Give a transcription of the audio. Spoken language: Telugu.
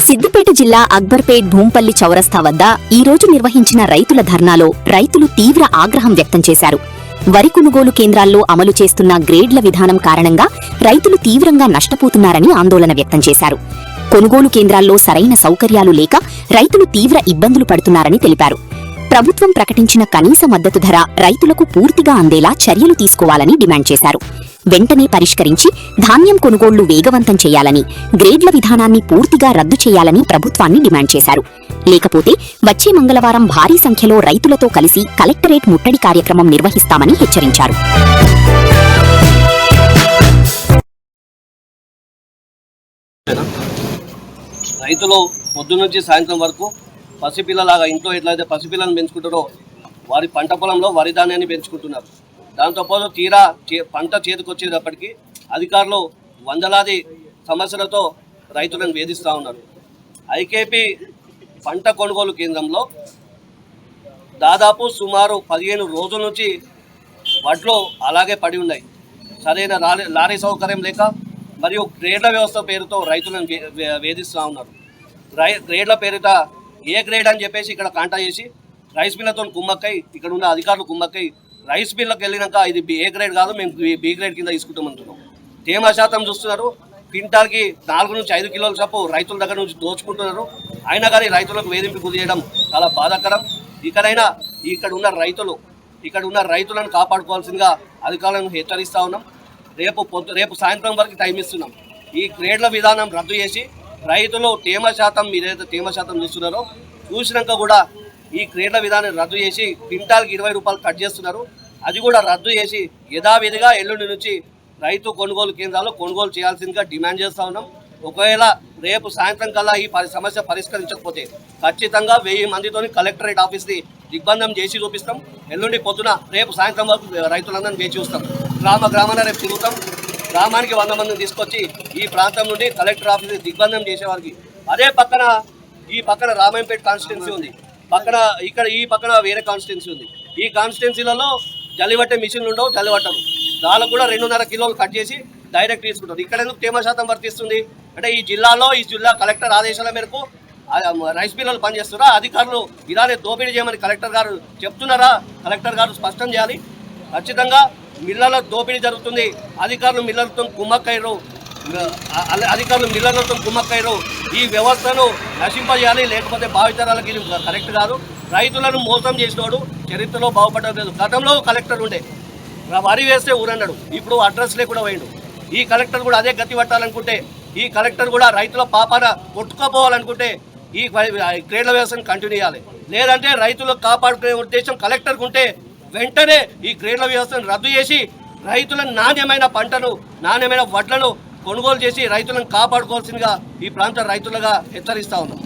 సిద్దిపేట జిల్లా అక్బర్పేట్ భూంపల్లి చౌరస్తా వద్ద ఈ రోజు నిర్వహించిన రైతుల ధర్నాలో రైతులు తీవ్ర ఆగ్రహం వ్యక్తం చేశారు. వరి కొనుగోలు కేంద్రాల్లో అమలు చేస్తున్న గ్రేడ్ల విధానం కారణంగా రైతులు తీవ్రంగా నష్టపోతున్నారని ఆందోళన వ్యక్తం చేశారు. కొనుగోలు కేంద్రాల్లో సరైన సౌకర్యాలు లేక రైతులు తీవ్ర ఇబ్బందులు పడుతున్నారని తెలిపారు. ప్రభుత్వం ప్రకటించిన కనీస మద్దతు ధర రైతులకు పూర్తిగా అందేలా చర్యలు తీసుకోవాలని డిమాండ్ చేశారు. వెంటనే పరిష్కరించి ధాన్యం కొనుగోళ్లు వేగవంతం చేయాలని, గ్రేడ్ల విధానాన్ని పూర్తిగా రద్దు చేయాలని ప్రభుత్వాన్ని డిమాండ్ చేశారు. లేకపోతే వచ్చే మంగళవారం భారీ సంఖ్యలో రైతులతో కలిసి కలెక్టరేట్ ముట్టడి కార్యక్రమం నిర్వహిస్తామని హెచ్చరించారు. రైతులు పొద్దునుంచి సాయంత్రం వరకు పసిపిల్లలాగా ఇంట్లో ఎట్లయితే పసిపిల్లలను పెంచుకుంటారో వారి పంట పొలంలో వరి ధాన్యాన్ని పెంచుకుంటున్నారు. దాంతోపాటు తీరా పంట చేతికొచ్చేటప్పటికి అధికారులు వందలాది సమస్యలతో రైతులను వేధిస్తూ ఉన్నారు. ఐకేపీ పంట కొనుగోలు కేంద్రంలో దాదాపు సుమారు 15 రోజుల నుంచి వడ్లు అలాగే పడి ఉన్నాయి. సరైన లారీ సౌకర్యం లేక మరియు గ్రేడ్ల వ్యవస్థ పేరుతో రైతులను వేధిస్తూ ఉన్నారు. గ్రేడ్ల పేరిట ఏ గ్రేడ్ అని చెప్పేసి ఇక్కడ కాంటా చేసి రైస్ మిల్లతో కుమ్మక్కై ఇక్కడ ఉన్న అధికారులు కుమ్మక్కై రైస్ మిల్లకు వెళ్ళినాక ఇది ఏ గ్రేడ్ కాదు, మేము బి గ్రేడ్ కింద తీసుకుంటామంటున్నాం. తేమ శాతం చూస్తున్నారు. క్వింటాల్కి 4 నుంచి 5 కిలోల చప్పు రైతుల దగ్గర నుంచి దోచుకుంటున్నారు. అయినా కానీ రైతులకు వేధింపు గురి చేయడం చాలా బాధాకరం. ఇక్కడైనా ఇక్కడ ఉన్న రైతులను కాపాడుకోవాల్సిందిగా అధికారులను హెచ్చరిస్తూ ఉన్నాం. రేపు సాయంత్రం వరకు టైం ఇస్తున్నాం. ఈ గ్రేడ్ల విధానం రద్దు చేసి రైతులు తేమ శాతం మీరేదైతే తేమ శాతం చూస్తున్నారో చూసినాక కూడా ఈ గ్రేడ్ల విధానం రద్దు చేసి క్వింటాల్కి 20 రూపాయలు కట్ చేస్తున్నారు. అది కూడా రద్దు చేసి యథావిధిగా ఎల్లుండి నుంచి రైతు కొనుగోలు కేంద్రాలు కొనుగోలు చేయాల్సిందిగా డిమాండ్ చేస్తూ ఉన్నాం. ఒకవేళ రేపు సాయంత్రం కల్లా ఈ సమస్య పరిష్కరించకపోతే ఖచ్చితంగా 1000 మందితో కలెక్టరేట్ ఆఫీస్ని దిగ్బంధం చేసి చూపిస్తాం. ఎల్లుండి పొద్దున రేపు సాయంత్రం వరకు రైతులందరినీ వేచి చూస్తాం. గ్రామాన రేపు తిరుగుతాం. గ్రామానికి 100 మందిని తీసుకొచ్చి ఈ ప్రాంతం నుండి కలెక్టర్ ఆఫీస్ని దిగ్బంధం చేసేవారికి అదే ఈ పక్కన రామాయంపేట కాన్స్టిట్యున్సీ ఉంది. ఈ పక్కన వేరే కాన్స్టిట్యున్సీ ఉంది. ఈ కాన్స్టిట్యున్సీలలో జల్లిపట్టే మిషన్లు ఉండవు, జల్లిపట్టరు. దానికి కూడా 2.5 కిలోలు కట్ చేసి డైరెక్ట్ తీసుకుంటారు. ఇక్కడ ఎందుకు తేమ శాతం వర్తిస్తుంది అంటే ఈ జిల్లా కలెక్టర్ ఆదేశాల మేరకు రైస్ మిల్లలు పనిచేస్తున్నారా, అధికారులు ఇలానే దోపిడీ చేయమని కలెక్టర్ గారు చెప్తున్నారా? కలెక్టర్ గారు స్పష్టం చేయాలి. ఖచ్చితంగా మిల్లల దోపిడీ జరుగుతుంది. అధికారులు మిల్లలతో కుమ్మక్కయ్యారు. ఈ వ్యవస్థను నశింపజేయాలి. లేకపోతే భావితరాలకి ఇది కరెక్ట్ కాదు. రైతులను మోసం చేసినోడు చరిత్రలో బాగుపడలేదు. గతంలో కలెక్టర్ ఉండే వరి వేస్తే ఊరన్నాడు, ఇప్పుడు అడ్రస్ లేకుండా పోయిండు. ఈ కలెక్టర్ కూడా అదే గతి పట్టాలనుకుంటే, ఈ కలెక్టర్ కూడా రైతుల పాపాన కొట్టుకోపోవాలనుకుంటే ఈ గ్రేడ్ల వ్యవస్థను కంటిన్యూ చేయాలి. లేదంటే రైతులకు కాపాడుకునే ఉద్దేశం కలెక్టర్కు ఉంటే వెంటనే ఈ గ్రేడ్ల వ్యవస్థను రద్దు చేసి రైతుల నాణ్యమైన వడ్లను కొనుగోలు చేసి రైతులను కాపాడుకోవాల్సిందిగా ఈ ప్రాంత రైతులుగా హెచ్చరిస్తా ఉన్నాం.